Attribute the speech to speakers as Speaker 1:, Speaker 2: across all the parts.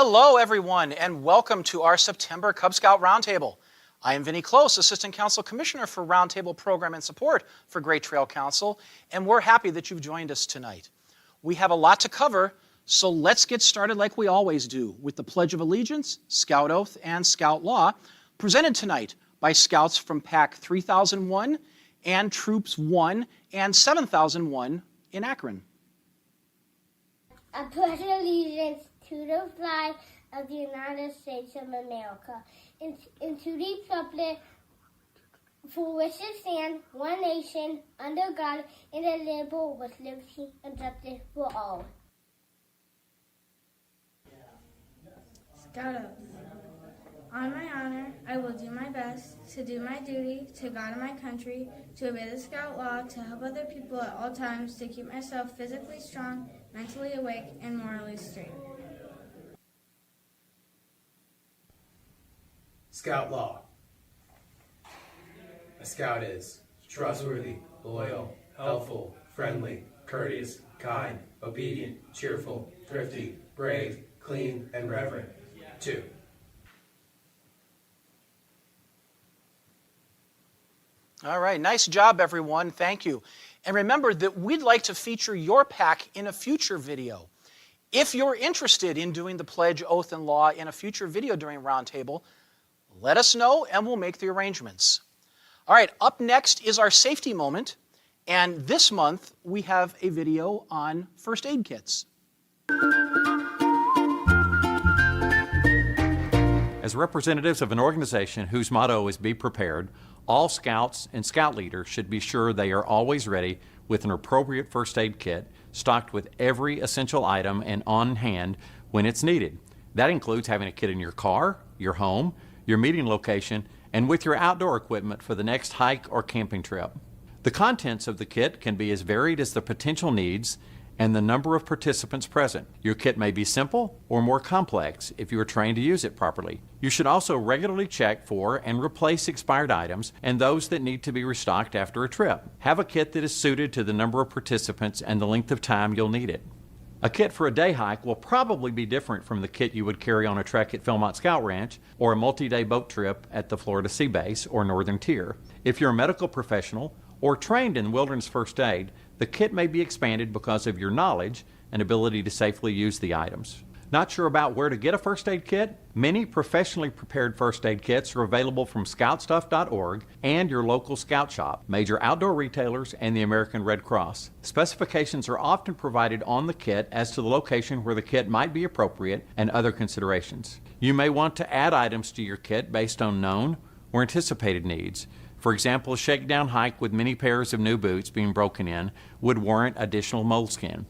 Speaker 1: Hello, everyone, and welcome to our September Cub Scout Roundtable. I am Vinny Close, Assistant Council Commissioner for Roundtable Program and Support for Great Trail Council, and we're happy that you've joined us tonight. We have a lot to cover, so let's get started like we always do with the Pledge of Allegiance, Scout Oath, and Scout Law, presented tonight by Scouts from Pack 3001 and Troops 1 and 7001 in Akron.
Speaker 2: I pledge allegiance to the flag of the United States of America and to the republic for which it stands, one nation, under God, indivisible, with liberty and justice for all.
Speaker 3: Scout Oath. On my honor, I will do my best to do my duty to God and my country, to obey the Scout Law, to help other people at all times, to keep myself physically strong, mentally awake, and morally straight.
Speaker 4: Scout Law. A scout is trustworthy, loyal, helpful, friendly, courteous, kind, obedient, cheerful, thrifty, brave, clean, and reverent. 2.
Speaker 1: All right, nice job, everyone. Thank you. And remember that we'd like to feature your pack in a future video. If you're interested in doing the Pledge, Oath, and Law in a future video during Roundtable, let us know and we'll make the arrangements. All right, up next is our safety moment, and this month we have a video on first aid kits.
Speaker 5: As representatives of an organization whose motto is Be Prepared, all Scouts and Scout leaders should be sure they are always ready with an appropriate first aid kit stocked with every essential item and on hand when it's needed. That includes having a kit in your car, your home, your meeting location, and with your outdoor equipment for the next hike or camping trip. The contents of the kit can be as varied as the potential needs and the number of participants present. Your kit may be simple or more complex if you are trained to use it properly. You should also regularly check for and replace expired items and those that need to be restocked after a trip. Have a kit that is suited to the number of participants and the length of time you'll need it. A kit for a day hike will probably be different from the kit you would carry on a trek at Philmont Scout Ranch or a multi-day boat trip at the Florida Sea Base or Northern Tier. If you're a medical professional or trained in wilderness first aid, the kit may be expanded because of your knowledge and ability to safely use the items. Not sure about where to get a first aid kit? Many professionally prepared first aid kits are available from scoutstuff.org and your local scout shop, major outdoor retailers, and the American Red Cross. Specifications are often provided on the kit as to the location where the kit might be appropriate and other considerations. You may want to add items to your kit based on known or anticipated needs. For example, a shakedown hike with many pairs of new boots being broken in would warrant additional moleskin.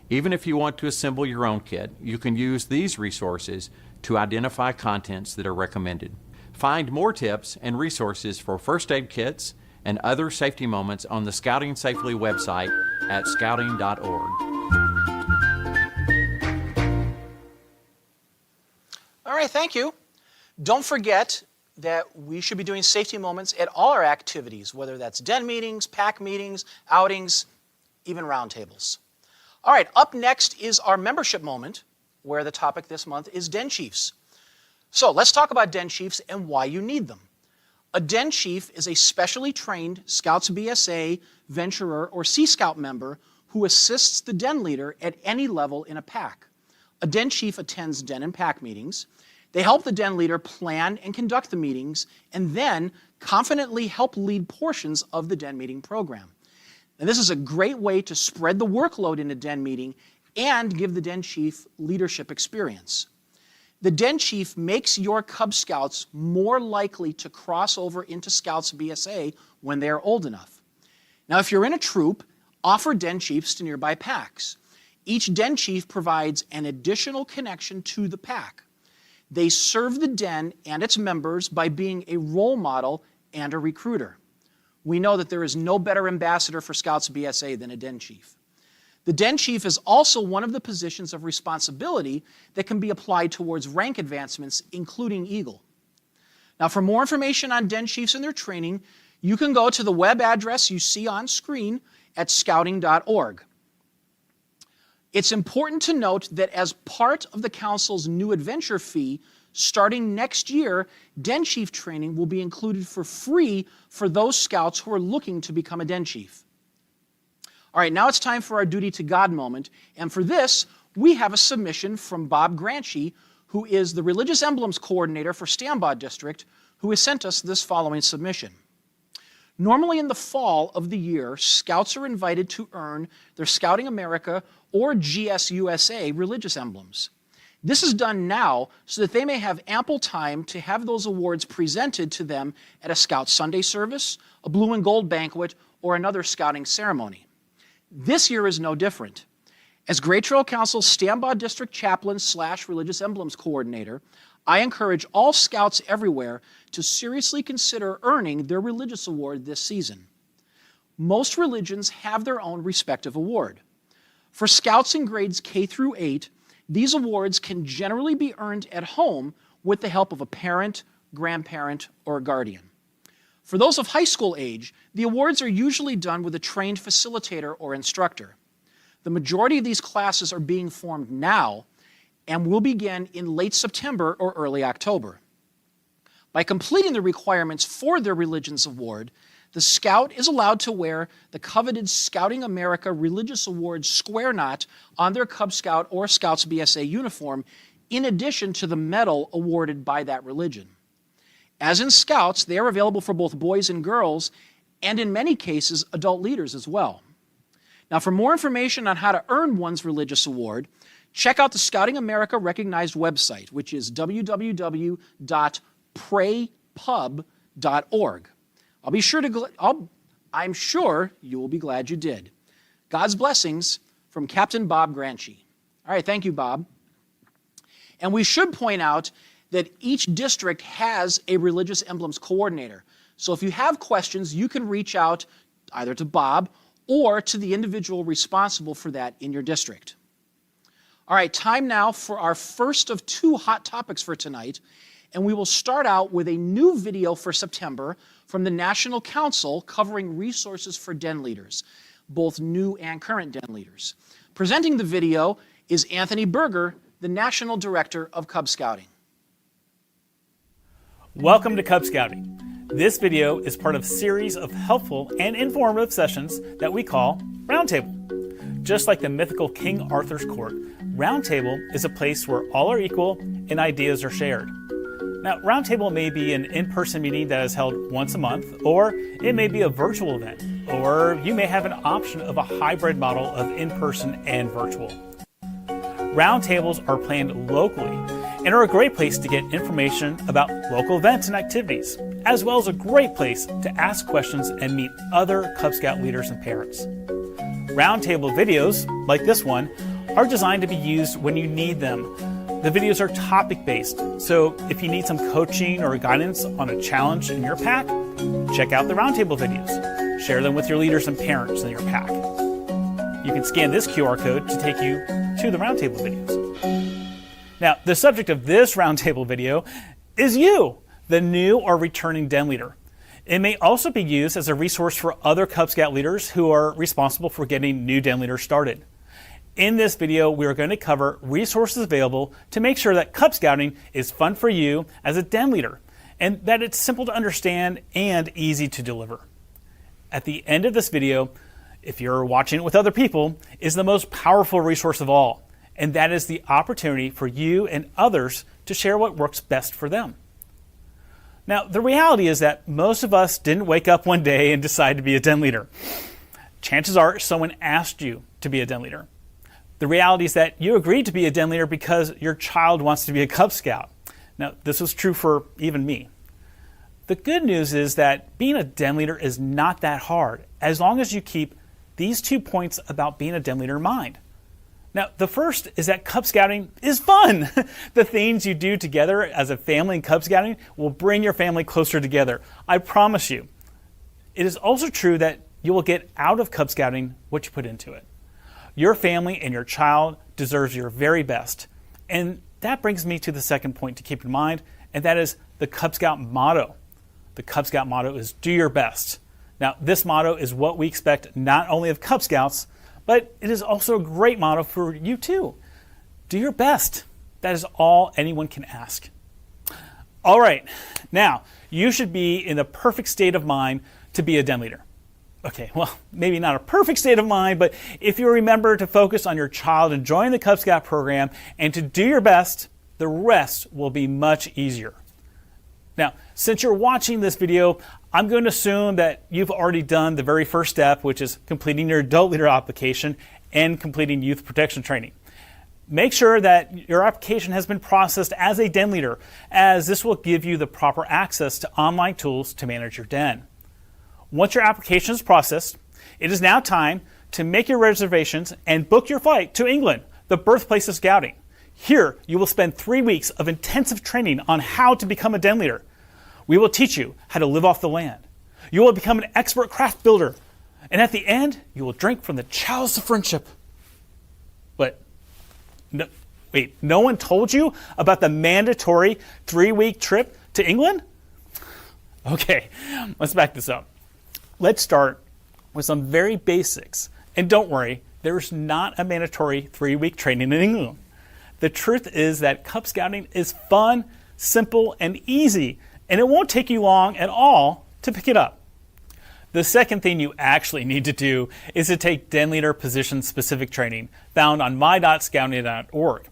Speaker 5: Even if you want to assemble your own kit, you can use these resources to identify contents that are recommended. Find more tips and resources for first aid kits and other safety moments on the Scouting Safely website at scouting.org.
Speaker 1: All right, thank you. Don't forget that we should be doing safety moments at all our activities, whether that's den meetings, pack meetings, outings, even roundtables. All right, up next is our membership moment, where the topic this month is den chiefs. So let's talk about den chiefs and why you need them. A den chief is a specially trained Scouts BSA, Venturer, or Sea Scout member who assists the den leader at any level in a pack. A den chief attends den and pack meetings. They help the den leader plan and conduct the meetings, and then confidently help lead portions of the den meeting program. And this is a great way to spread the workload in a den meeting and give the den chief leadership experience. The den chief makes your Cub Scouts more likely to cross over into Scouts BSA when they are old enough. Now, if you're in a troop, offer den chiefs to nearby packs. Each den chief provides an additional connection to the pack. They serve the den and its members by being a role model and a recruiter. We know that there is no better ambassador for Scouts BSA than a den chief. The den chief is also one of the positions of responsibility that can be applied towards rank advancements, including Eagle. Now, for more information on den chiefs and their training, you can go to the web address you see on screen at scouting.org. It's important to note that as part of the Council's new adventure fee, starting next year, Den Chief training will be included for free for those scouts who are looking to become a Den Chief. All right, now it's time for our Duty to God moment, and for this, we have a submission from Bob Granchi, who is the Religious Emblems Coordinator for Stambod District, who has sent us this following submission. Normally in the fall of the year, scouts are invited to earn their Scouting America or GSUSA religious emblems. This is done now so that they may have ample time to have those awards presented to them at a Scout Sunday service, a blue and gold banquet, or another scouting ceremony. This year is no different. As Great Trail Council Stambod District Chaplain / Religious Emblems Coordinator, I encourage all scouts everywhere to seriously consider earning their religious award this season. Most religions have their own respective award. For scouts in grades K through 8, these awards can generally be earned at home with the help of a parent, grandparent, or a guardian. For those of high school age, the awards are usually done with a trained facilitator or instructor. The majority of these classes are being formed now and will begin in late September or early October. By completing the requirements for their Religions Award, the scout is allowed to wear the coveted Scouting America Religious Award square knot on their Cub Scout or Scouts BSA uniform, in addition to the medal awarded by that religion. As in Scouts, they are available for both boys and girls, and in many cases, adult leaders as well. Now, for more information on how to earn one's religious award, check out the Scouting America Recognized website, which is www.praypub.org. I'm sure you will be glad you did. God's blessings from Captain Bob Granchi. All right, thank you, Bob. And we should point out that each district has a Religious Emblems Coordinator. So if you have questions, you can reach out either to Bob or to the individual responsible for that in your district. All right, time now for our first of 2 hot topics for tonight, and we will start out with a new video for September from the National Council covering resources for Den leaders, both new and current Den leaders. Presenting the video is Anthony Berger, the National Director of Cub Scouting.
Speaker 6: Welcome to Cub Scouting. This video is part of a series of helpful and informative sessions that we call Roundtable. Just like the mythical King Arthur's court, Roundtable is a place where all are equal and ideas are shared. Now, Roundtable may be an in-person meeting that is held once a month, or it may be a virtual event, or you may have an option of a hybrid model of in-person and virtual. Roundtables are planned locally and are a great place to get information about local events and activities, as well as a great place to ask questions and meet other Cub Scout leaders and parents. Roundtable videos, like this one, are designed to be used when you need them. The videos are topic-based, so if you need some coaching or guidance on a challenge in your pack, check out the Roundtable videos. Share them with your leaders and parents in your pack. You can scan this QR code to take you to the Roundtable videos. Now, the subject of this Roundtable video is you, the new or returning Den leader. It may also be used as a resource for other Cub Scout leaders who are responsible for getting new Den leaders started. In this video, we are going to cover resources available to make sure that Cub Scouting is fun for you as a Den leader, and that it's simple to understand and easy to deliver. At the end of this video, if you're watching it with other people, is the most powerful resource of all, and that is the opportunity for you and others to share what works best for them. Now, the reality is that most of us didn't wake up one day and decide to be a Den leader. Chances are someone asked you to be a Den leader. The reality is that you agreed to be a Den leader because your child wants to be a Cub Scout. Now, this was true for even me. The good news is that being a Den leader is not that hard, as long as you keep these 2 points about being a Den leader in mind. Now, the first is that Cub Scouting is fun. The things you do together as a family in Cub Scouting will bring your family closer together. I promise you. It is also true that you will get out of Cub Scouting what you put into it. Your family and your child deserves your very best. And that brings me to the second point to keep in mind, and that is the Cub Scout motto. The Cub Scout motto is do your best. Now, this motto is what we expect not only of Cub Scouts, but it is also a great motto for you too. Do your best. That is all anyone can ask. All right, now you should be in the perfect state of mind to be a den leader. Okay, well, maybe not a perfect state of mind, but if you remember to focus on your child enjoying the Cub Scout program and to do your best, the rest will be much easier. Now, since you're watching this video, I'm going to assume that you've already done the very first step, which is completing your adult leader application and completing youth protection training. Make sure that your application has been processed as a den leader, as this will give you the proper access to online tools to manage your den. Once your application is processed, it is now time to make your reservations and book your flight to England, the birthplace of scouting. Here, you will spend 3 weeks of intensive training on how to become a den leader. We will teach you how to live off the land. You will become an expert craft builder. And at the end, you will drink from the chalice of friendship. But, no one told you about the mandatory 3-week trip to England? Okay, let's back this up. Let's start with some very basics. And don't worry, there's not a mandatory 3-week training in England. The truth is that Cub Scouting is fun, simple, and easy, and it won't take you long at all to pick it up. The second thing you actually need to do is to take Den Leader position specific training found on my.scouting.org.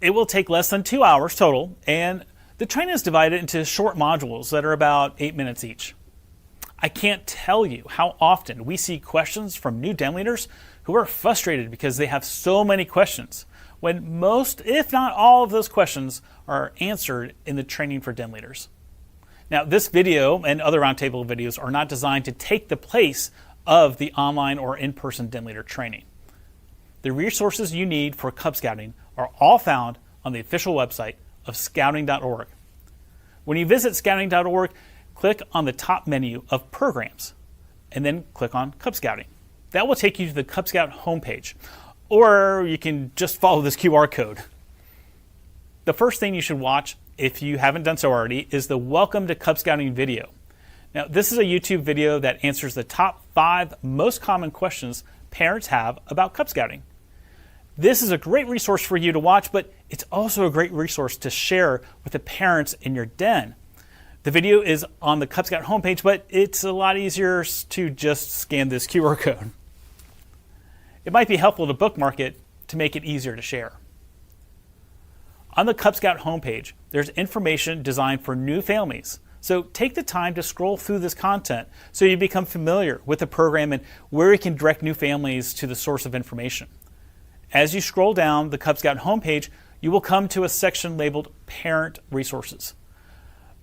Speaker 6: It will take less than 2 hours total, and the training is divided into short modules that are about 8 minutes each. I can't tell you how often we see questions from new den leaders who are frustrated because they have so many questions, when most, if not all of those questions are answered in the training for den leaders. Now, this video and other roundtable videos are not designed to take the place of the online or in-person den leader training. The resources you need for Cub Scouting are all found on the official website of scouting.org. When you visit scouting.org, click on the top menu of Programs, and then click on Cub Scouting. That will take you to the Cub Scout homepage, or you can just follow this QR code. The first thing you should watch, if you haven't done so already, is the Welcome to Cub Scouting video. Now, this is a YouTube video that answers the top 5 most common questions parents have about Cub Scouting. This is a great resource for you to watch, but it's also a great resource to share with the parents in your den. The video is on the Cub Scout homepage, but it's a lot easier to just scan this QR code. It might be helpful to bookmark it to make it easier to share. On the Cub Scout homepage, there's information designed for new families. So take the time to scroll through this content so you become familiar with the program and where you can direct new families to the source of information. As you scroll down the Cub Scout homepage, you will come to a section labeled Parent Resources.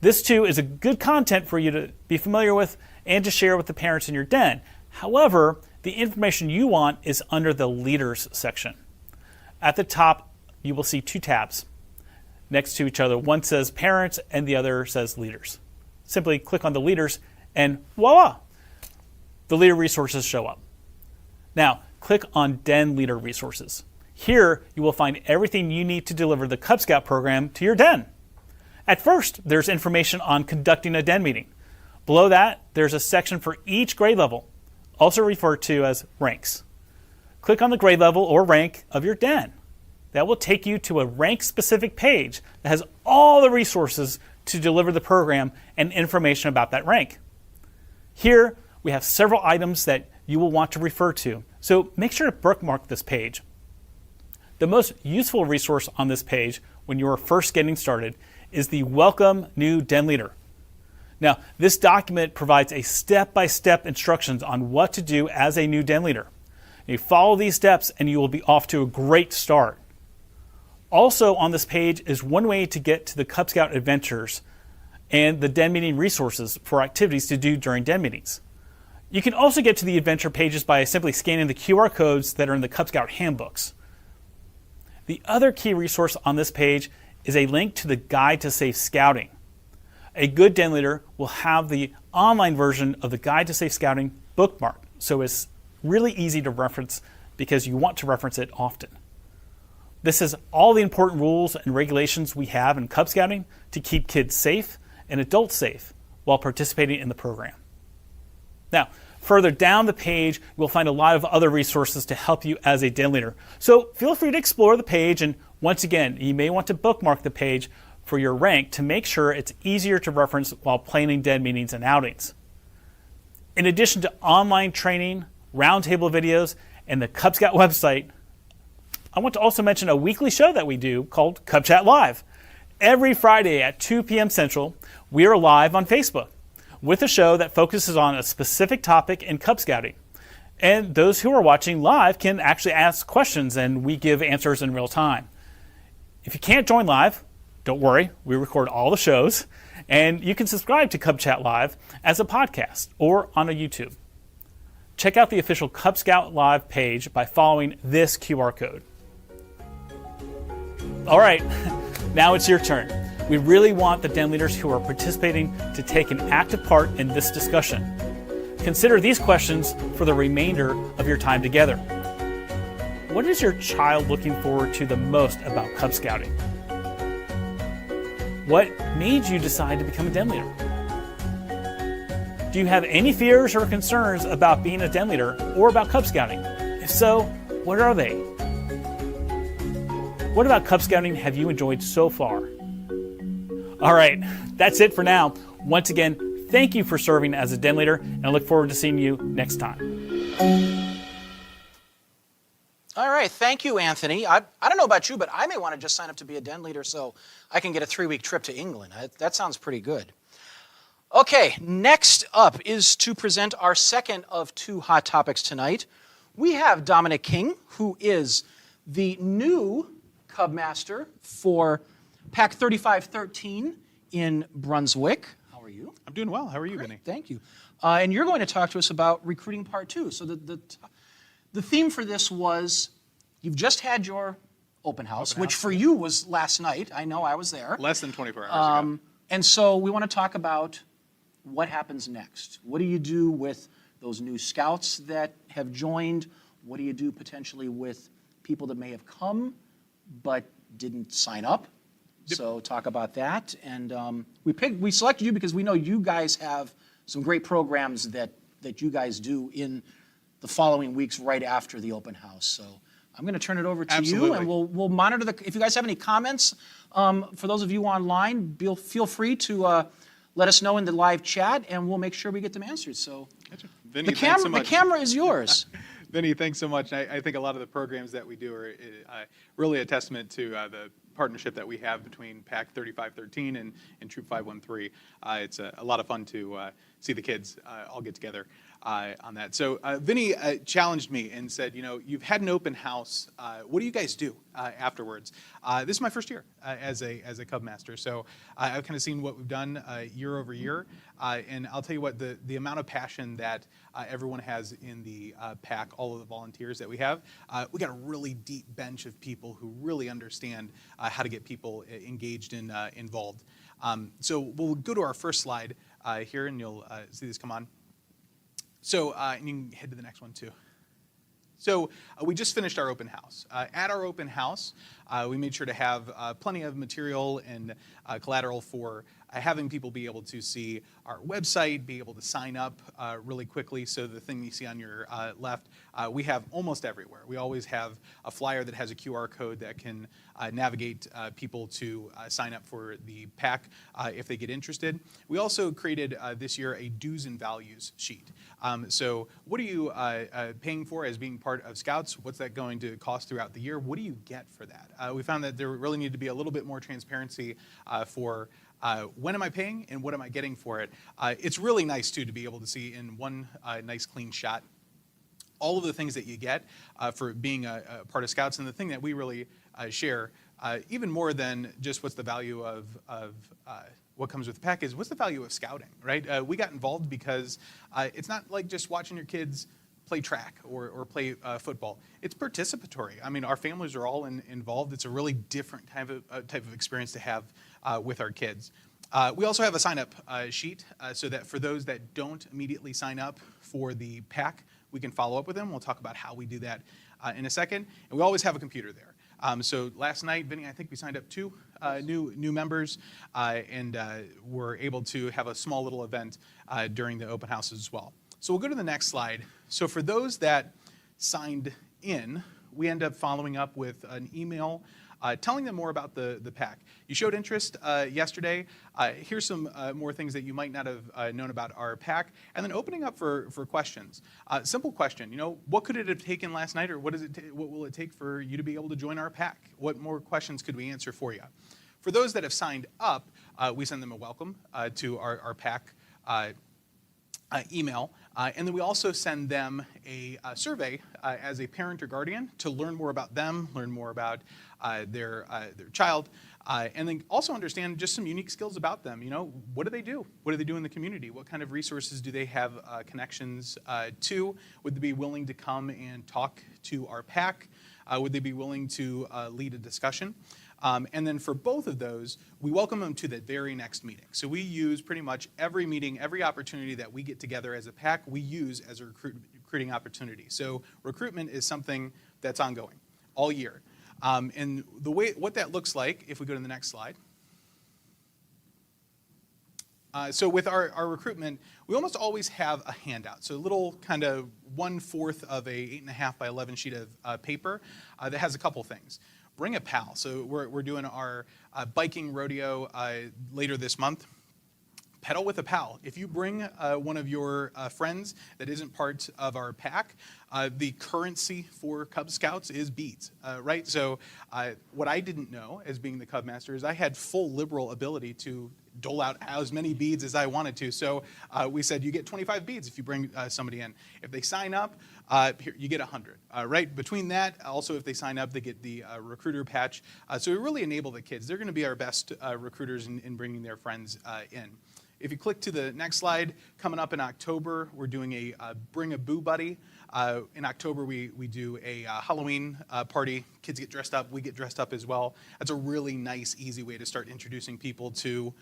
Speaker 6: This too is a good content for you to be familiar with and to share with the parents in your den. However, the information you want is under the Leaders section. At the top, you will see 2 tabs next to each other. One says Parents and the other says Leaders. Simply click on the Leaders and voila, the Leader resources show up. Now, click on Den Leader Resources. Here, you will find everything you need to deliver the Cub Scout program to your den. At first, there's information on conducting a den meeting. Below that, there's a section for each grade level, also referred to as ranks. Click on the grade level or rank of your den. That will take you to a rank-specific page that has all the resources to deliver the program and information about that rank. Here, we have several items that you will want to refer to, so make sure to bookmark this page. The most useful resource on this page when you are first getting started is the Welcome New Den Leader. Now, this document provides a step-by-step instructions on what to do as a new den leader. You follow these steps and you will be off to a great start. Also on this page is one way to get to the Cub Scout adventures and the den meeting resources for activities to do during den meetings. You can also get to the adventure pages by simply scanning the QR codes that are in the Cub Scout handbooks. The other key resource on this page is a link to the Guide to Safe Scouting. A good den leader will have the online version of the Guide to Safe Scouting bookmarked, so it's really easy to reference because you want to reference it often. This is all the important rules and regulations we have in Cub Scouting to keep kids safe and adults safe while participating in the program. Now, Further down the page, you'll find a lot of other resources to help you as a den leader. So feel free to explore the page, and once again, you may want to bookmark the page for your rank to make sure it's easier to reference while planning den meetings and outings. In addition to online training, roundtable videos, and the Cub Scout website, I want to also mention a weekly show that we do called Cub Chat Live. Every Friday at 2 p.m. Central, we are live on Facebook with a show that focuses on a specific topic in Cub Scouting. And those who are watching live can actually ask questions, and we give answers in real time. If you can't join live, don't worry, we record all the shows, and you can subscribe to Cub Chat Live as a podcast or on a YouTube. Check out the official Cub Scout Live page by following this QR code. All right, now it's your turn. We really want the den leaders who are participating to take an active part in this discussion. Consider these questions for the remainder of your time together. What is your child looking forward to the most about Cub Scouting? What made you decide to become a den leader? Do you have any fears or concerns about being a den leader or about Cub Scouting? If so, what are they? What about Cub Scouting have you enjoyed so far? All right, that's it for now. Once again, thank you for serving as a den leader, and I look forward to seeing you next time.
Speaker 1: All right, thank you, Anthony. I don't know about you, but I may want to just sign up to be a den leader so I can get a 3-week trip to England. That sounds pretty good. Okay, next up is to present our second of 2 hot topics tonight. We have Dominic King, who is the new Cub Master for Pack 3513 in Brunswick. How are you?
Speaker 7: I'm doing well. How are you,
Speaker 1: Great,
Speaker 7: Vinny?
Speaker 1: thank you. And you're going to talk to us about recruiting part 2. So the theme for this was you've just had your open house, which for you was last night. I know I was there.
Speaker 7: Less than 24 hours ago.
Speaker 1: And so we want to talk about what happens next. What do you do with those new scouts that have joined? What do you do potentially with people that may have come but didn't sign up? Yep. So talk about that. And we selected you because we know you guys have some great programs that you guys do in the following weeks right after the open house. So I'm going to turn it over to you, and we'll monitor if you guys have any comments. For those of you online, feel free to let us know in the live chat, and we'll make sure we get them answered. So
Speaker 7: Gotcha. Vinny, thanks so much.
Speaker 1: The camera is yours.
Speaker 7: Vinny, thanks so much. I think a lot of the programs that we do are really a testament to the partnership that we have between PAC 3513 and Troop 513. It's a lot of fun to see the kids all get together on that. So Vinny challenged me and said, you've had an open house. What do you guys do afterwards? This is my first year as a Cub Master. So I've kind of seen what we've done year over year. And I'll tell you what, the amount of passion that everyone has in the PAC, all of the volunteers that we have, we got a really deep bench of people who really understand how to get people engaged and involved. So we'll go to our first slide here, and you'll see this come on. So, and you can head to the next one too. So we just finished our open house. At our open house, we made sure to have plenty of material and collateral for having people be able to see our website, be able to sign up really quickly. So the thing you see on your left, we have almost everywhere. We always have a flyer that has a QR code that can navigate people to sign up for the PAC if they get interested. We also created this year a do's and values sheet. So what are you paying for as being part of Scouts? What's that going to cost throughout the year? What do you get for that? We found that there really needed to be a little bit more transparency for when am I paying and what am I getting for it? It's really nice, too, to be able to see in one nice, clean shot all of the things that you get for being a part of Scouts. And the thing that we really share, even more than just what's the value of what comes with the PAC, is what's the value of scouting, right? We got involved because it's not like just watching your kids play track or play football. It's participatory. I mean, our families are all involved. It's a really different type of experience to have with our kids. We also have a sign-up sheet so that for those that don't immediately sign up for the PAC, we can follow up with them. We'll talk about how we do that in a second. And we always have a computer there. So last night, Vinny, I think we signed up 2 new members and were able to have a small little event during the open houses as well. So we'll go to the next slide. So for those that signed in, we end up following up with an email telling them more about the PAC. You showed interest yesterday. Here's some more things that you might not have known about our PAC, and then opening up for questions. Simple question, what could it have taken last night, or what will it take for you to be able to join our PAC? What more questions could we answer for you? For those that have signed up, we send them a welcome to our PAC email, and then we also send them a survey as a parent or guardian to learn more about them, learn more about their child, and then also understand just some unique skills about them. What do they do? What do they do in the community? What kind of resources do they have connections to? Would they be willing to come and talk to our PAC? Would they be willing to lead a discussion? And then for both of those, we welcome them to the very next meeting. So we use pretty much every meeting, every opportunity that we get together as a PAC, we use as a recruiting opportunity. So recruitment is something that's ongoing all year. And what that looks like, if we go to the next slide. So with our recruitment, we almost always have a handout. So a little kind of 1/4 of a 8.5 by 11 sheet of paper that has a couple things. Bring a pal. So we're doing our biking rodeo later this month. Pedal with a pal. If you bring one of your friends that isn't part of our PAC, the currency for Cub Scouts is beads, right? So what I didn't know as being the Cub Master is I had full liberal ability to dole out as many beads as I wanted to. So we said you get 25 beads if you bring somebody in. If they sign up, here, you get 100, right? Between that, also if they sign up, they get the recruiter patch. So we really enable the kids. They're going to be our best recruiters in bringing their friends in. If you click to the next slide, coming up in October, we're doing a Bring a Boo Buddy. In October, we do a Halloween party. Kids get dressed up. We get dressed up as well. That's a really nice, easy way to start introducing people to,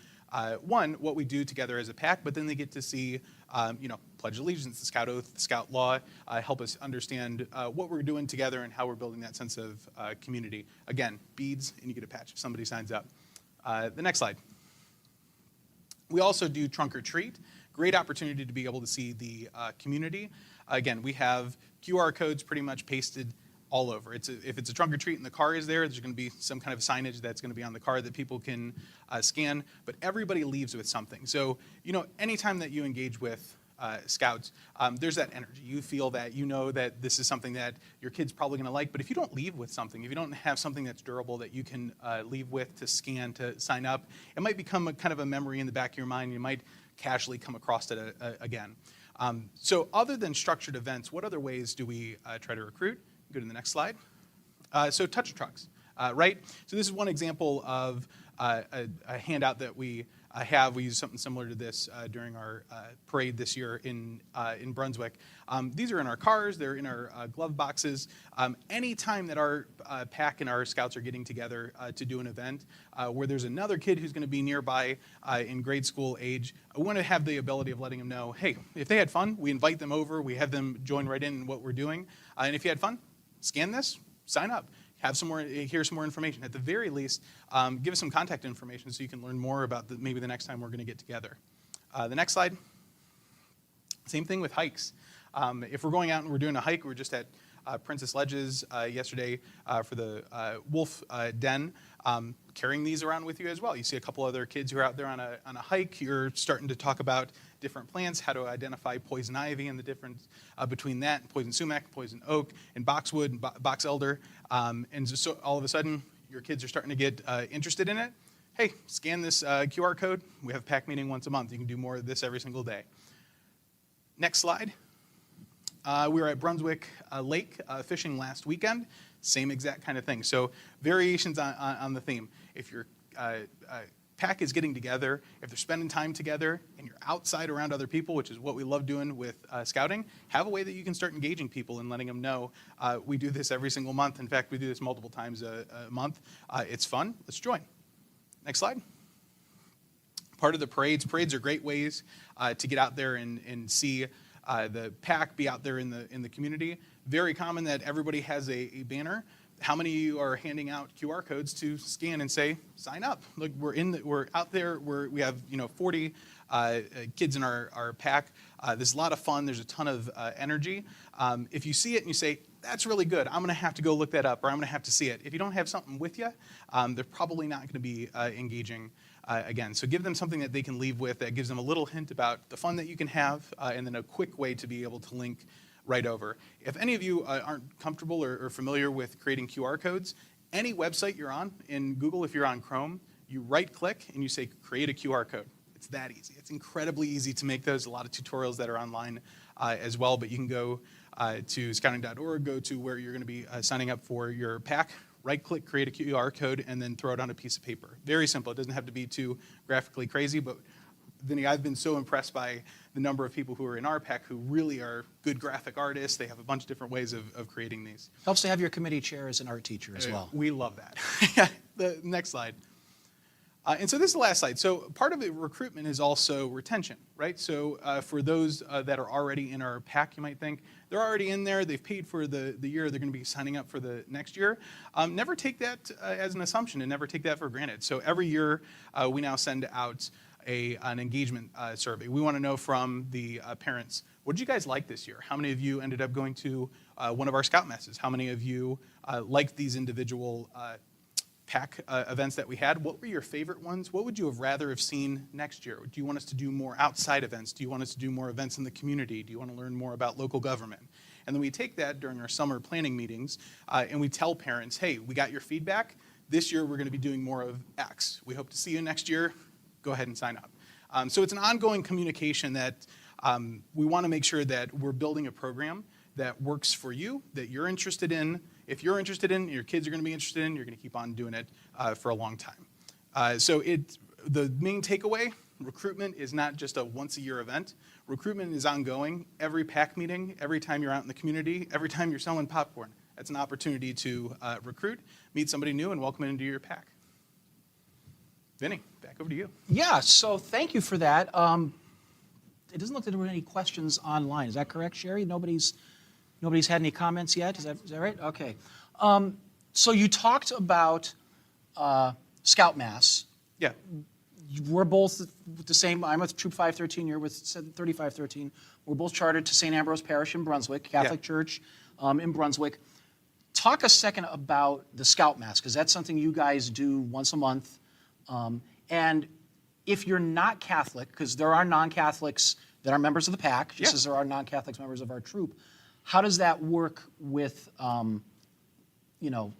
Speaker 7: one, what we do together as a PAC, but then they get to see, Pledge Allegiance, the Scout Oath, the Scout Law, help us understand what we're doing together and how we're building that sense of community. Again, beads, and you get a patch if somebody signs up. The next slide. We also do Trunk or Treat. Great opportunity to be able to see the community. Again, we have QR codes pretty much pasted all over. If it's a trunk or treat and the car is there, there's going to be some kind of signage that's going to be on the car that people can scan, but everybody leaves with something. So, anytime that you engage with Scouts, there's that energy. You feel that, that this is something that your kid's probably going to like, but if you don't leave with something, if you don't have something that's durable that you can leave with to scan, to sign up, it might become a kind of a memory in the back of your mind. You might casually come across it again. So other than structured events, what other ways do we try to recruit? Go to the next slide. So touch trucks, right? So this is one example of a handout that we have. We use something similar to this during our parade this year in Brunswick. These are in our cars. They're in our glove boxes. Anytime that our PAC and our Scouts are getting together to do an event where there's another kid who's going to be nearby in grade school age, we want to have the ability of letting them know, hey, if they had fun, we invite them over. We have them join right in what we're doing. And if you had fun, scan this, sign up. Here's some more information. At the very least, give us some contact information so you can learn more about maybe the next time we're going to get together. The next slide. Same thing with hikes. If we're going out and we're doing a hike, we were just at Princess Ledges yesterday for the wolf den. Carrying these around with you as well. You see a couple other kids who are out there on a hike. You're starting to talk about different plants, how to identify poison ivy and the difference between that, poison sumac, poison oak, and boxwood and box elder. And so all of a sudden, your kids are starting to get interested in it. Hey, scan this QR code. We have a PAC meeting once a month. You can do more of this every single day. Next slide. We were at Brunswick Lake fishing last weekend. Same exact kind of thing. So variations on the theme. If your PAC is getting together, if they're spending time together, and you're outside around other people, which is what we love doing with scouting, have a way that you can start engaging people and letting them know we do this every single month. In fact, we do this multiple times a month. It's fun. Let's join. Next slide. Part of the parades. Parades are great ways to get out there and see the PAC be out there in the community. Very common that everybody has a banner. How many of you are handing out QR codes to scan and say, sign up? Look, we're out there. We have 40 kids in our pack. There's a lot of fun. There's a ton of energy. If you see it and you say, that's really good, I'm going to have to go look that up, or I'm going to have to see it. If you don't have something with you, they're probably not going to be engaging again. So give them something that they can leave with that gives them a little hint about the fun that you can have, and then a quick way to be able to link right over. If any of you aren't comfortable or familiar with creating QR codes, any website you're on in Google, if you're on Chrome, you right-click and you say create a QR code. It's that easy. It's incredibly easy to make those. A lot of tutorials that are online as well, but you can go to scouting.org, go to where you're going to be signing up for your pack, right-click, create a QR code, and then throw it on a piece of paper. Very simple. It doesn't have to be too graphically crazy, but Vinny, I've been so impressed by the number of people who are in our pack who really are good graphic artists. They have a bunch of different ways of creating these.
Speaker 1: Helps to have your committee chair as an art teacher as well.
Speaker 7: We love that. The next slide. And so this is the last slide. So part of the recruitment is also retention, right? So for those that are already in our pack, you might think, they're already in there, they've paid for the year, they're going to be signing up for the next year. Never take that as an assumption and never take that for granted. So every year we now send out an engagement survey. We want to know from the parents, what did you guys like this year? How many of you ended up going to one of our scout messes? How many of you liked these individual pack events that we had? What were your favorite ones? What would you have rather have seen next year? Do you want us to do more outside events? Do you want us to do more events in the community? Do you want to learn more about local government? And then we take that during our summer planning meetings and we tell parents, hey, we got your feedback. This year we're going to be doing more of X. We hope to see you next year. Go ahead and sign up. So it's an ongoing communication that we want to make sure that we're building a program that works for you, that you're interested in. If you're interested in, your kids are going to be interested in, you're going to keep on doing it for a long time. So the main takeaway, recruitment is not just a once-a-year event. Recruitment is ongoing. Every pack meeting, every time you're out in the community, every time you're selling popcorn, that's an opportunity to recruit, meet somebody new, and welcome into your pack. Vinny, back over to you.
Speaker 1: Yeah, so thank you for that. It doesn't look like there were any questions online. Is that correct, Sherry? Nobody's had any comments yet? Is that right? Okay. So you talked about Scout Mass.
Speaker 7: Yeah.
Speaker 1: We're both the same. I'm with Troop 513. You're with 3513. We're both chartered to St. Ambrose Parish in Brunswick, Catholic Church in Brunswick. Talk a second about the Scout Mass, because that's something you guys do once a month. And if you're not Catholic, because there are non-Catholics that are members of the pack, just as there are non-Catholics members of our troop, how does that work with, the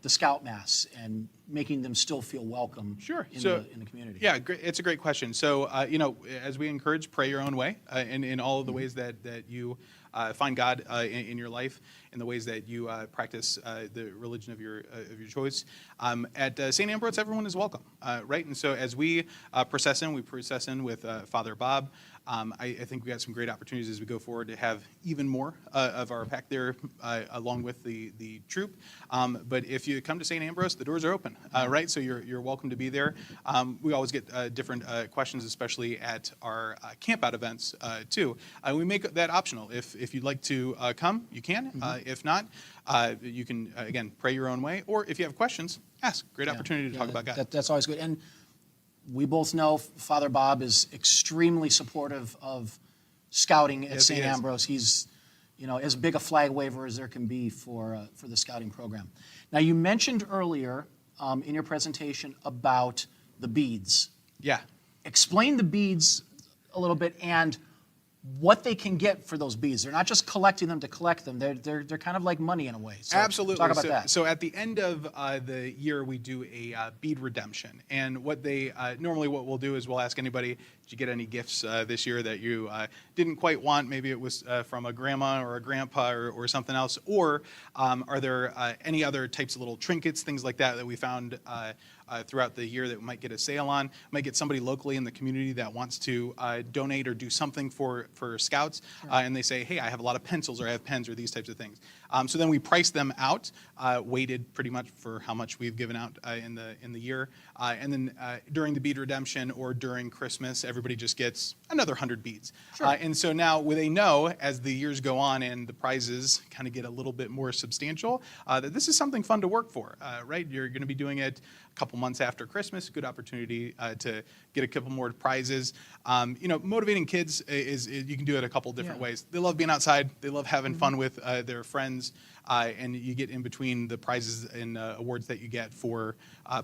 Speaker 1: Scout Mass and making them still feel welcome in the community?
Speaker 7: Yeah, it's a great question. So, as we encourage, pray your own way in all of the ways that you find God in your life, in the ways that you practice the religion of your choice. At St. Ambrose, everyone is welcome, right? And so as we process in with Father Bob. I think we got some great opportunities as we go forward to have even more of our pack there along with the troop. But if you come to St. Ambrose, the doors are open, right? So you're welcome to be there. We always get different questions, especially at our camp out events too. We make that optional. If you'd like to come, you can. If not, you can, again, pray your own way. Or if you have questions, ask. Great opportunity to talk about God.
Speaker 1: That's always good. And we both know Father Bob is extremely supportive of scouting at St. Ambrose. He's, as big a flag waver as there can be for the scouting program. Now, you mentioned earlier in your presentation about the beads.
Speaker 7: Yeah.
Speaker 1: Explain the beads a little bit and what they can get for those beads. They're not just collecting them to collect them. They're kind of like money in a way. So
Speaker 7: absolutely.
Speaker 1: Talk about that.
Speaker 7: So at the end of the year, we do a bead redemption. And what they normally what we'll do is we'll ask anybody, did you get any gifts this year that you didn't quite want? Maybe it was from a grandma or a grandpa or something else. Or are there any other types of little trinkets, things like that we found throughout the year that we might get a sale on? Might get somebody locally in the community that wants to donate or do something for scouts, and they say, hey, I have a lot of pencils or I have pens or these types of things. So then we price them out, weighted pretty much for how much we've given out in the year, and then during the bead redemption or during Christmas, everybody everybody just gets another 100 beads. And so now they know as the years go on and the prizes kind of get a little bit more substantial, that this is something fun to work for, right? You're going to be doing it a couple months after Christmas, good opportunity to get a couple more prizes. Motivating kids is you can do it a couple different ways. They love being outside. They love having fun with their friends. And you get in between the prizes and awards that you get for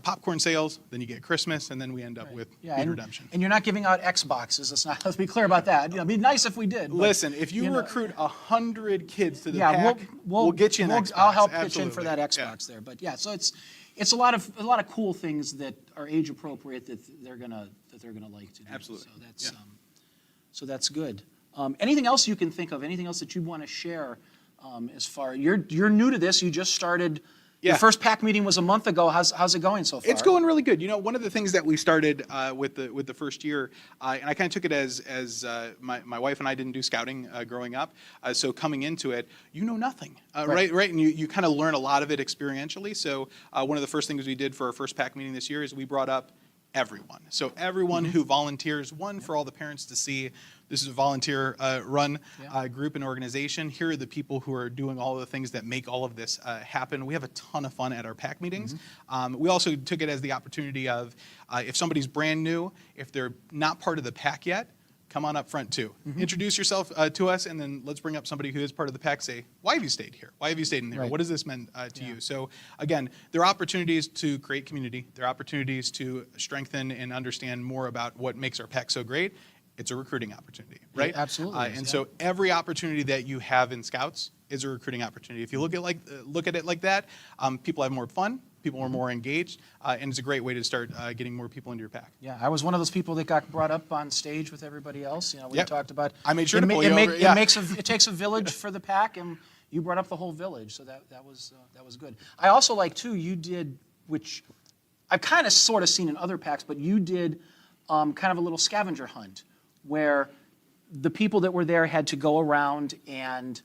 Speaker 7: popcorn sales, then you get Christmas, and then we end up with bead redemption.
Speaker 1: And you're not giving out Xboxes. Let's be clear about that. It'd be nice if we did. But,
Speaker 7: listen, if you recruit 100 kids to the pack, we'll get you an Xbox.
Speaker 1: I'll help pitch in for that Xbox there. But yeah, so it's a lot of cool things that are age appropriate that they're gonna like to do.
Speaker 7: Absolutely.
Speaker 1: So that's good. Anything else you can think of? Anything else that you want to share? As far you're new to this, you just started. Your first pack meeting was a month ago. How's it going so far?
Speaker 7: It's going really good. One of the things that we started with the first year, and I kind of took it as my wife and I didn't do scouting growing up, so coming into it, nothing, right? And you kind of learn a lot of it experientially. So one of the first things we did for our first pack meeting this year is we brought up everyone. So everyone who volunteers, for all the parents to see. This is a volunteer run group and organization. Here are the people who are doing all of the things that make all of this happen. We have a ton of fun at our pack meetings. We also took it as the opportunity of if somebody's brand new, if they're not part of the pack yet, come on up front too. Introduce yourself to us, and then let's bring up somebody who is part of the pack. Say, why have you stayed here? Why have you stayed in there?
Speaker 1: Right.
Speaker 7: What has this meant to you? So again, there are opportunities to create community. There are opportunities to strengthen and understand more about what makes our pack so great. It's a recruiting opportunity, right?
Speaker 1: It absolutely is,
Speaker 7: So every opportunity that you have in Scouts is a recruiting opportunity. If you look at it like that, people have more fun, people are more engaged, and it's a great way to start getting more people into your pack.
Speaker 1: Yeah, I was one of those people that got brought up on stage with everybody else. We talked about.
Speaker 7: I made sure to pull you over.
Speaker 1: It takes a village for the pack, and you brought up the whole village, so that was good. I also like too. You did, which I've kind of sort of seen in other packs, but you did kind of a little scavenger hunt, where the people that were there had to go around and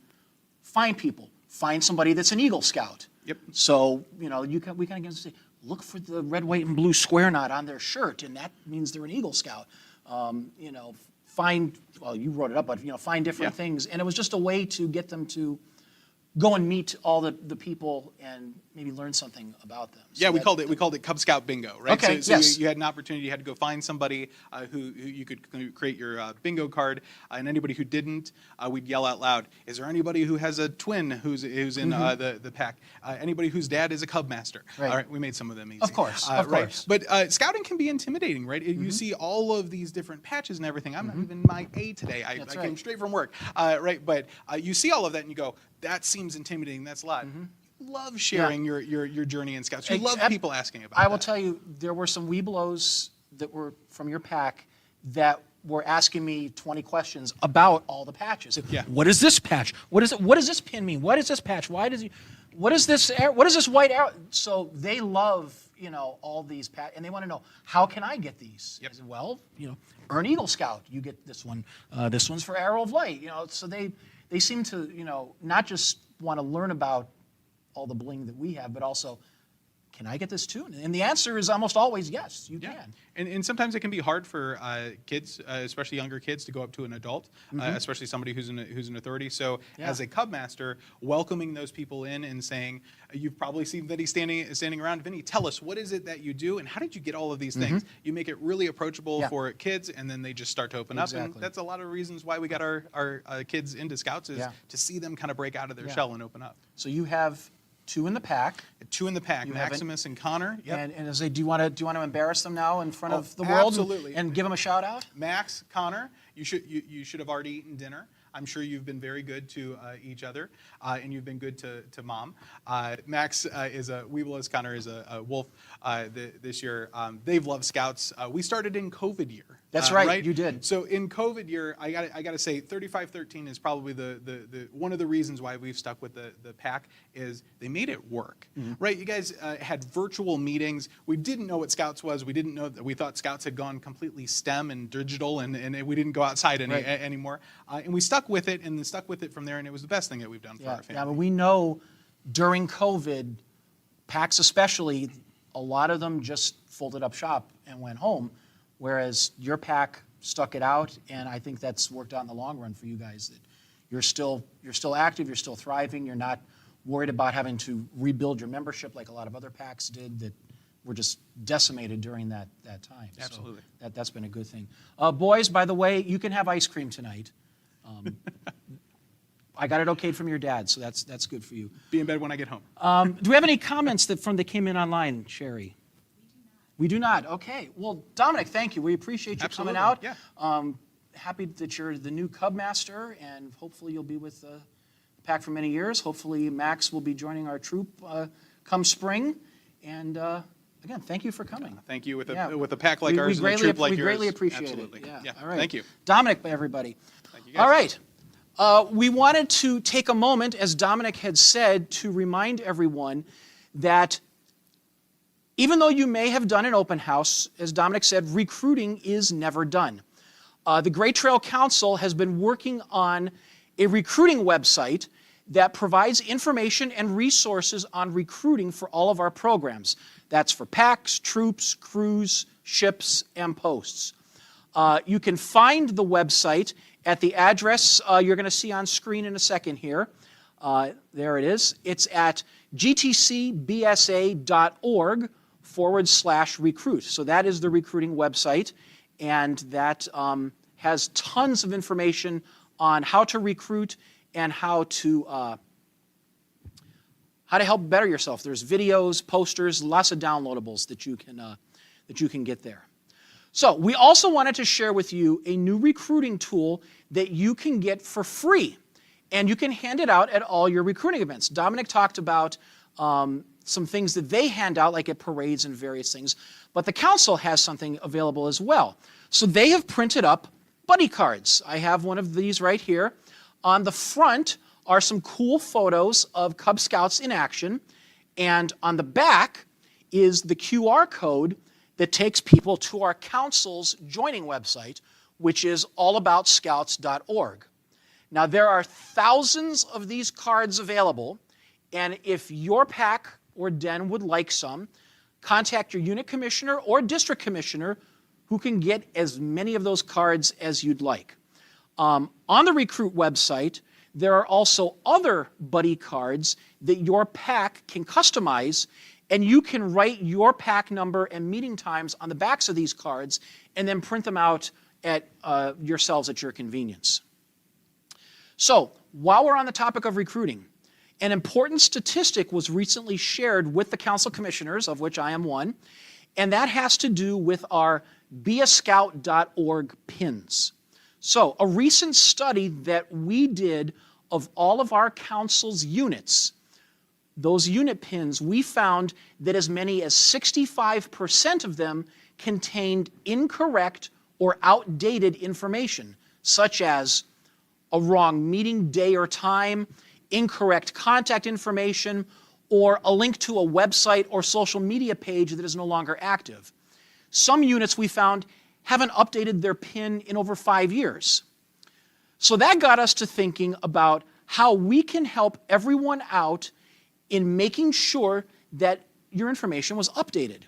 Speaker 1: find somebody that's an Eagle Scout.
Speaker 7: Yep.
Speaker 1: So, we kind of get to say, look for the red, white, and blue square knot on their shirt, and that means they're an Eagle Scout. You wrote it up, but, find different things. And it was just a way to get them to go and meet all the people and maybe learn something about them. So
Speaker 7: we called it Cub Scout Bingo, right?
Speaker 1: Okay,
Speaker 7: So
Speaker 1: yes.
Speaker 7: you had an opportunity, you had to go find somebody who you could create your bingo card, and anybody who didn't, we'd yell out loud, is there anybody who has a twin who's in the pack? Anybody whose dad is a Cub Master?
Speaker 1: Right.
Speaker 7: All right, we made some of them easy.
Speaker 1: Of course.
Speaker 7: Right? But scouting can be intimidating, right? You see all of these different patches and everything. I'm not even my A today. I came straight from work, right? But you see all of that and you go, that seems intimidating, that's a lot. Love sharing your journey in Scouts. You love people asking about it.
Speaker 1: I will tell you, there were some Webelos that were from your pack that were asking me 20 questions about all the patches.
Speaker 7: Yeah.
Speaker 1: What is this patch? What does this pin mean? What is this patch? What is this white arrow? So they love, all these patches, and they want to know, how can I get these?
Speaker 7: Yep.
Speaker 1: I said, well, earn Eagle Scout. You get this one. This one's for Arrow of Light. So they seem to, not just want to learn about all the bling that we have, but also, can I get this too? And the answer is almost always yes, you can.
Speaker 7: And sometimes it can be hard for kids, especially younger kids, to go up to an adult, especially somebody who's an authority. So as a Cub Master, welcoming those people in and saying, you've probably seen Vinny standing around. Vinny, tell us, what is it that you do, and how did you get all of these things? You make it really approachable for kids, and then they just start to open up. And that's a lot of reasons why we got our kids into Scouts, is to see them kind of break out of their shell and open up.
Speaker 1: So you have 2 in the pack.
Speaker 7: 2 in the pack, Maximus and Connor.
Speaker 1: Yep. And as do you want to embarrass them now in front of the world?
Speaker 7: Absolutely.
Speaker 1: And give them a shout out?
Speaker 7: Max, Connor, you should have already eaten dinner. I'm sure you've been very good to each other, and you've been good to Mom. Max is a Weebles, Connor is a wolf this year. They've loved Scouts. We started in COVID year.
Speaker 1: That's right, you did.
Speaker 7: So in COVID year, I got to say, 3513 is probably the one of the reasons why we've stuck with the pack, is they made it work, right? You guys had virtual meetings. We didn't know what Scouts was. We didn't know that. We thought Scouts had gone completely STEM and digital, and we didn't go outside anymore. And we stuck with it, and then stuck with it from there, and it was the best thing that we've done for our family.
Speaker 1: Yeah, but we know during COVID, packs especially, a lot of them just folded up shop and went home, whereas your pack stuck it out, and I think that's worked out in the long run for you guys. That you're still active, you're still thriving, you're not worried about having to rebuild your membership like a lot of other PACs did that were just decimated during that time.
Speaker 7: Absolutely.
Speaker 1: So that's been a good thing. Boys, by the way, you can have ice cream tonight. I got it okayed from your dad, so that's good for you.
Speaker 7: Be in bed when I get home.
Speaker 1: Do we have any comments that came in online, Sherry? We do not. Okay. Well, Dominic, thank you. We appreciate you
Speaker 7: Absolutely,
Speaker 1: coming out.
Speaker 7: yeah.
Speaker 1: Happy that you're the new Cub Master, and hopefully you'll be with the pack for many years. Hopefully Max will be joining our troop come spring. And again, thank you for coming.
Speaker 7: Thank you. With a
Speaker 1: Yeah.
Speaker 7: with a pack like ours and a troop like yours.
Speaker 1: We greatly appreciate
Speaker 7: Absolutely.
Speaker 1: it.
Speaker 7: Yeah.
Speaker 1: All right.
Speaker 7: Thank you.
Speaker 1: Dominic, everybody.
Speaker 7: Thank you guys.
Speaker 1: All right. We wanted to take a moment, as Dominic had said, to remind everyone that even though you may have done an open house, as Dominic said, recruiting is never done. The Great Trail Council has been working on a recruiting website that provides information and resources on recruiting for all of our programs. That's for packs, troops, crews, ships, and posts. You can find the website at the address you're going to see on screen in a second here. There it is. It's at gtcbsa.org/recruit. So that is the recruiting website, and that has tons of information on how to recruit and how to help better yourself. There's videos, posters, lots of downloadables that you can get there. So we also wanted to share with you a new recruiting tool that you can get for free, and you can hand it out at all your recruiting events. Dominic talked about some things that they hand out, like at parades and various things, but the council has something available as well. So they have printed up buddy cards. I have one of these right here. On the front are some cool photos of Cub Scouts in action, and on the back is the QR code that takes people to our council's joining website, which is allaboutscouts.org. Now, there are thousands of these cards available, and if your pack or den would like some, contact your unit commissioner or district commissioner, who can get as many of those cards as you'd like. On the Recruit website, there are also other buddy cards that your pack can customize, and you can write your pack number and meeting times on the backs of these cards and then print them out at yourselves at your convenience. So, while we're on the topic of recruiting, an important statistic was recently shared with the council commissioners, of which I am one, and that has to do with our beascout.org pins. So, a recent study that we did of all of our council's units, those unit pins, we found that as many as 65% of them contained incorrect or outdated information, such as a wrong meeting day or time, incorrect contact information, or a link to a website or social media page that is no longer active. Some units we found haven't updated their PIN in over 5 years. So that got us to thinking about how we can help everyone out in making sure that your information was updated.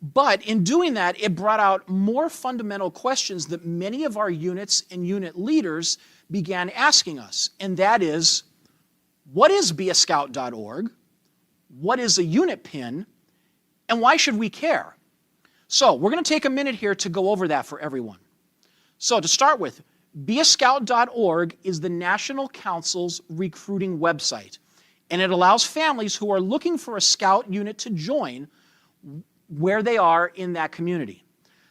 Speaker 1: But in doing that, it brought out more fundamental questions that many of our units and unit leaders began asking us, and that is, what is beascout.org? What is a unit PIN? And why should we care? So we're going to take a minute here to go over that for everyone. So to start with, beascout.org is the National Council's recruiting website, and it allows families who are looking for a scout unit to join where they are in that community.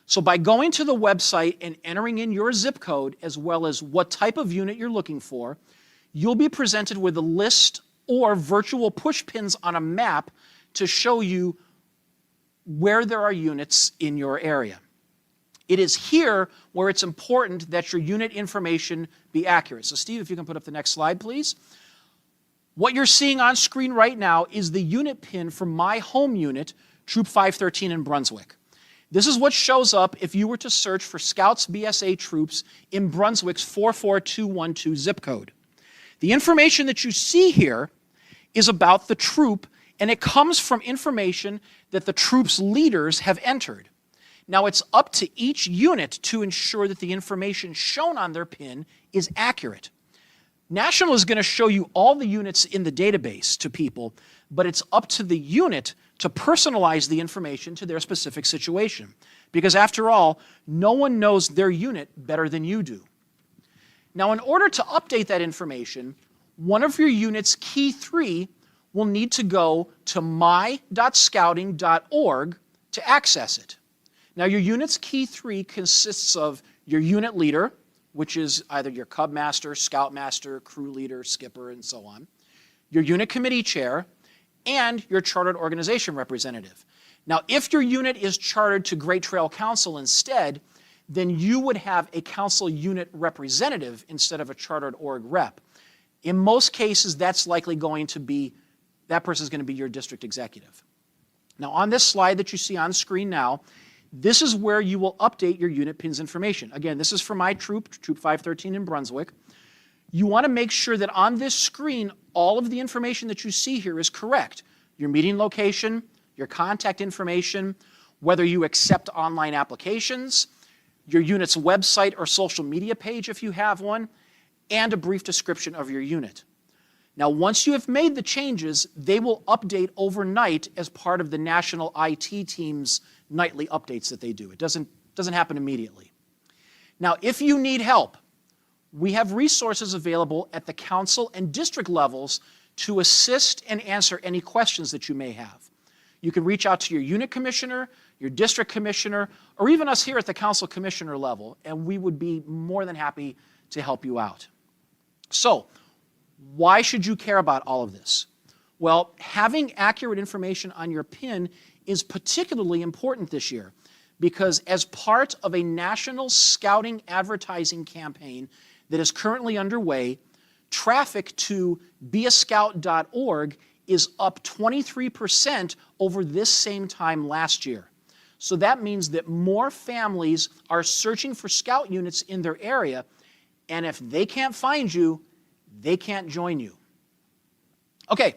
Speaker 1: So by going to the website and entering in your zip code as well as what type of unit you're looking for, you'll be presented with a list or virtual push pins on a map to show you where there are units in your area. It is here where it's important that your unit information be accurate. So Steve, if you can put up the next slide, please. What you're seeing on screen right now is the unit pin for my home unit, Troop 513 in Brunswick. This is what shows up if you were to search for Scouts BSA troops in Brunswick's 44212 zip code. The information that you see here is about the troop, and it comes from information that the troop's leaders have entered. Now it's up to each unit to ensure that the information shown on their PIN is accurate. National is going to show you all the units in the database to people, but it's up to the unit to personalize the information to their specific situation. Because after all, no one knows their unit better than you do. Now, in order to update that information, one of your unit's key 3 will need to go to my.scouting.org to access it. Now, your unit's key 3 consists of your unit leader, which is either your Cub Master, Scout Master, crew leader, skipper, and so on, your unit committee chair, and your chartered organization representative. Now, if your unit is chartered to Great Trail Council instead, then you would have a council unit representative instead of a chartered org rep. In most cases, that's likely going to be, that person is going to be your district executive. Now, on this slide that you see on screen now, this is where you will update your unit PINs information. Again, this is for my troop, Troop 513 in Brunswick. You want to make sure that on this screen, all of the information that you see here is correct. Your meeting location, your contact information, whether you accept online applications, your unit's website or social media page if you have one, and a brief description of your unit. Now, once you have made the changes, they will update overnight as part of the national IT team's nightly updates that they do. It doesn't happen immediately. Now, if you need help, we have resources available at the council and district levels to assist and answer any questions that you may have. You can reach out to your unit commissioner, your district commissioner, or even us here at the council commissioner level, and we would be more than happy to help you out. So, why should you care about all of this? Well, having accurate information on your PIN is particularly important this year because as part of a national scouting advertising campaign that is currently underway, traffic to beascout.org is up 23% over this same time last year. So that means that more families are searching for scout units in their area, and if they can't find you, they can't join you. Okay,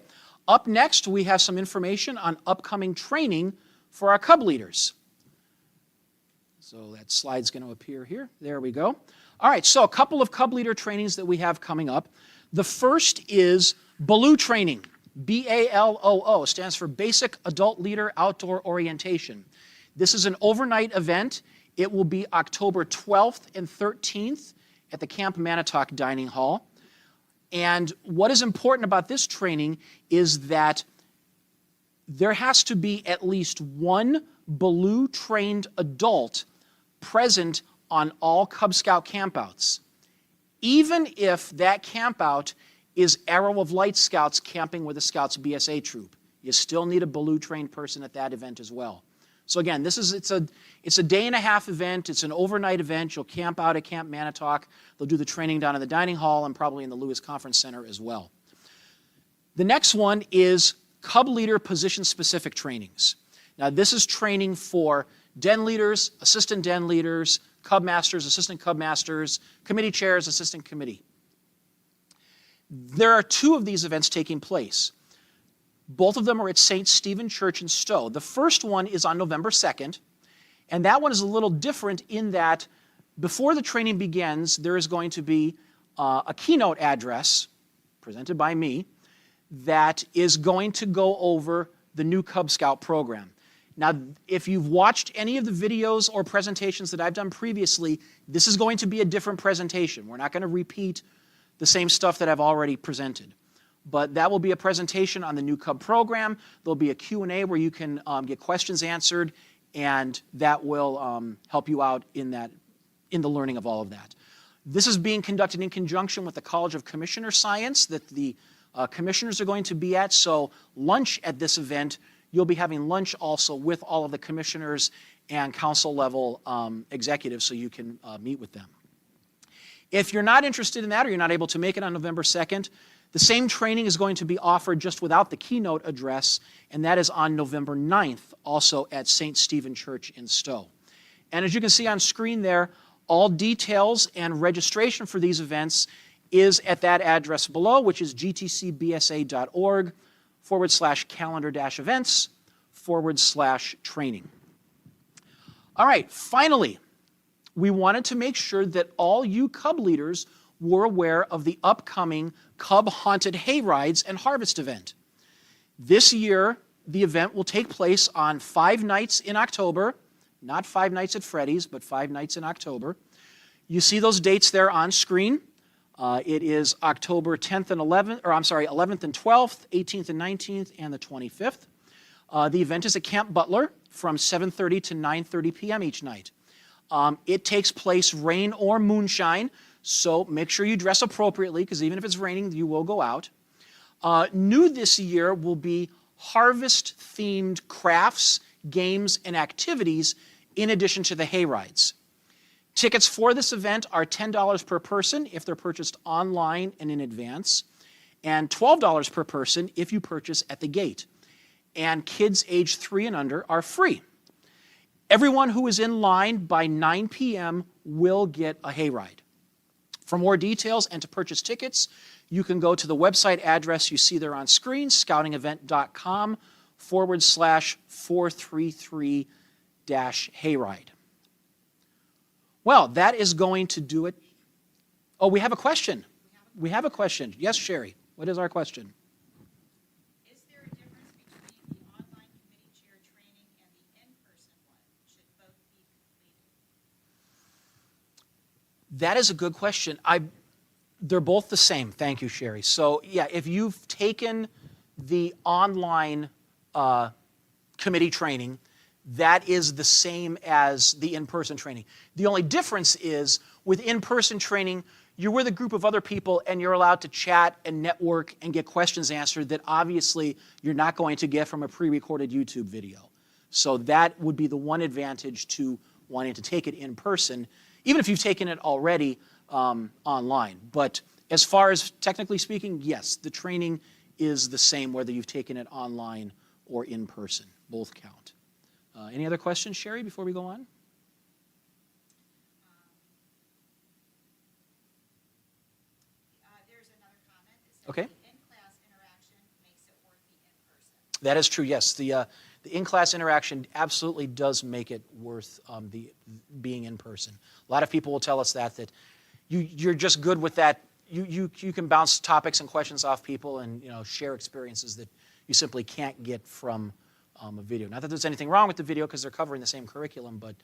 Speaker 1: up next we have some information on upcoming training for our Cub leaders. So that slide's going to appear here. There we go. All right, so a couple of Cub leader trainings that we have coming up. The first is BALOO training. B-A-L-O-O stands for Basic Adult Leader Outdoor Orientation. This is an overnight event. It will be October 12th and 13th at the Camp Manitowoc Dining Hall. And what is important about this training is that there has to be at least one BALOO-trained adult present on all Cub Scout campouts, even if that campout is Arrow of Light Scouts camping with a Scouts BSA troop. You still need a BALOO-trained person at that event as well. So again, it's a day-and-a-half event. It's an overnight event. You'll camp out at Camp Manitowoc. They'll do the training down in the dining hall and probably in the Lewis Conference Center as well. The next one is Cub Leader position-specific trainings. Now, this is training for den leaders, assistant den leaders, Cub Masters, assistant Cub Masters, committee chairs, assistant committee. There are two of these events taking place. Both of them are at St. Stephen Church in Stowe. The first one is on November 2nd, and that one is a little different in that before the training begins, there is going to be a keynote address presented by me that is going to go over the new Cub Scout program. Now, if you've watched any of the videos or presentations that I've done previously, this is going to be a different presentation. We're not going to repeat the same stuff that I've already presented. But that will be a presentation on the new Cub program. There'll be a Q&A where you can get questions answered, and that will help you out in the learning of all of that. This is being conducted in conjunction with the College of Commissioner Science that the commissioners are going to be at. So lunch at this event, you'll be having lunch also with all of the commissioners and council level executives so you can meet with them. If you're not interested in that or you're not able to make it on November 2nd, the same training is going to be offered just without the keynote address, and that is on November 9th, also at St. Stephen Church in Stowe. And as you can see on screen there, all details and registration for these events is at that address below, which is gtcbsa.org/calendar-events/training. All right, finally, we wanted to make sure that all you Cub leaders were aware of the upcoming Cub Haunted Hayrides and Harvest event. This year, the event will take place on 5 nights in October, not 5 nights at Freddy's, but 5 nights in October. You see those dates there on screen. It is October 10th and 11th, or I'm sorry, 11th and 12th, 18th and 19th, and the 25th. The event is at Camp Butler from 7:30 to 9:30 p.m. each night. It takes place rain or moonshine, so make sure you dress appropriately, because even if it's raining, you will go out. New this year will be harvest-themed crafts, games, and activities in addition to the hay rides. Tickets for this event are $10 per person if they're purchased online and in advance, and $12 per person if you purchase at the gate. And kids age 3 and under are free. Everyone who is in line by 9 p.m. will get a hayride. For more details and to purchase tickets, you can go to the website address you see there on screen, scoutingevent.com/433-hayride. Well, that is going to do it. Oh, we have a question. We have a question. Yes, Sherry. What is our question?
Speaker 8: Is there a difference between the online committee chair training and the in-person one? Should both be completed?
Speaker 1: That is a good question. They're both the same. Thank you, Sherry. So, yeah, if you've taken the online committee training, that is the same as the in-person training. The only difference is with in-person training, you're with a group of other people and you're allowed to chat and network and get questions answered that obviously you're not going to get from a pre-recorded YouTube video. So that would be the one advantage to wanting to take it in person, even if you've taken it already online. But as far as technically speaking, yes, the training is the same whether you've taken it online or in person. Both count. Any other questions, Sherry, before we go on?
Speaker 8: There's another comment that says
Speaker 1: Okay.
Speaker 8: the in-class interaction makes it worth the in-person.
Speaker 1: That is true, yes. The in-class interaction absolutely does make it worth the being in person. A lot of people will tell us that you're just good with that. You can bounce topics and questions off people and share experiences that you simply can't get from a video. Not that there's anything wrong with the video because they're covering the same curriculum, but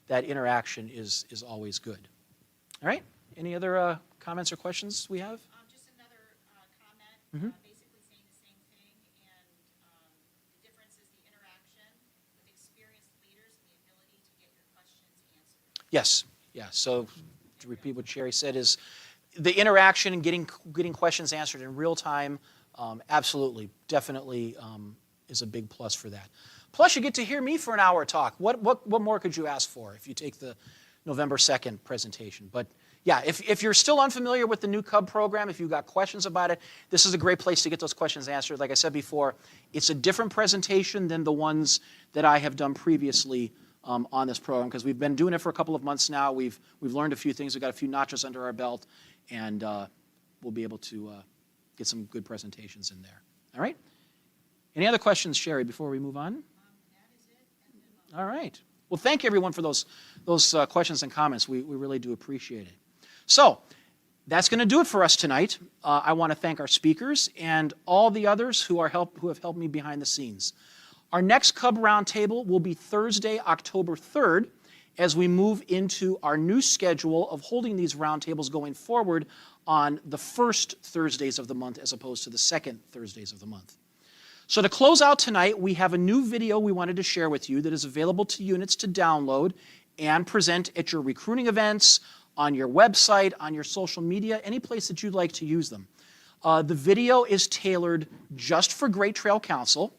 Speaker 1: that interaction is always good. All right. Any other comments or questions we have?
Speaker 8: Just another comment, basically saying the same thing, and the difference is the interaction with experienced leaders and the ability to get your questions answered.
Speaker 1: Yes. Yeah. So to repeat what Sherry said is the interaction and getting questions answered in real time, absolutely, definitely is a big plus for that. Plus, you get to hear me for an hour talk. What more could you ask for if you take the November 2nd presentation? But yeah, if you're still unfamiliar with the new Cub program, if you've got questions about it, this is a great place to get those questions answered. Like I said before, it's a different presentation than the ones that I have done previously on this program, because we've been doing it for a couple of months now. We've learned a few things. We've got a few notches under our belt, and we'll be able to get some good presentations in there. All right? Any other questions, Sherry, before we move on?
Speaker 8: That is it at the moment.
Speaker 1: All right. Well, thank you, everyone, for those questions and comments. We really do appreciate it. So that's going to do it for us tonight. I want to thank our speakers and all the others who have helped me behind the scenes. Our next Cub Roundtable will be Thursday, October 3rd, as we move into our new schedule of holding these roundtables going forward on the first Thursdays of the month as opposed to the second Thursdays of the month. So to close out tonight, we have a new video we wanted to share with you that is available to units to download and present at your recruiting events, on your website, on your social media, any place that you'd like to use them. The video is tailored just for Great Trail Council.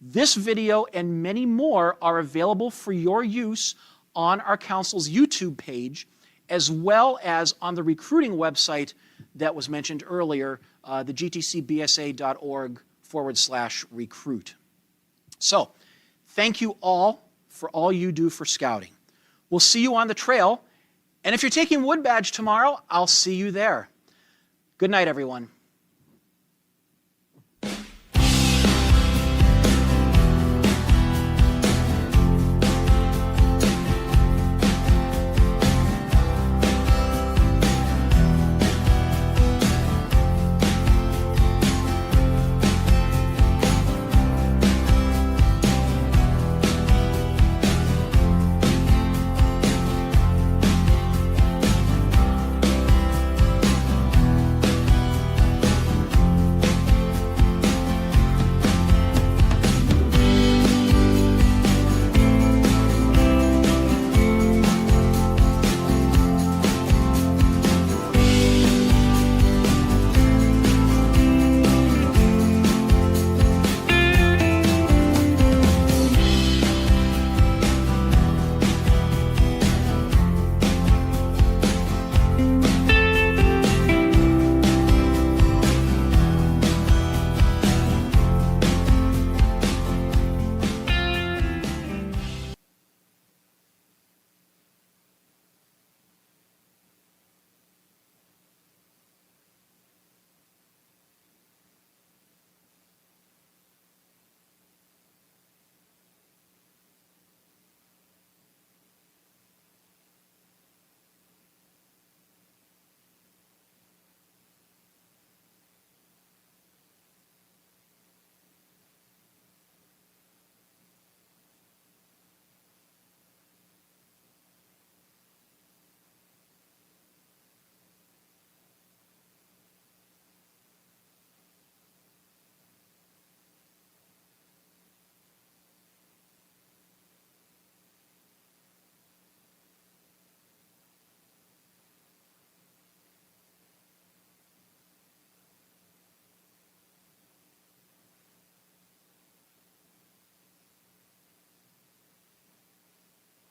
Speaker 1: This video and many more are available for your use on our council's YouTube page, as well as on the recruiting website that was mentioned earlier, the gtcbsa.org/recruit. So, thank you all for all you do for scouting. We'll see you on the trail, and if you're taking Wood Badge tomorrow, I'll see you there. Good night, everyone.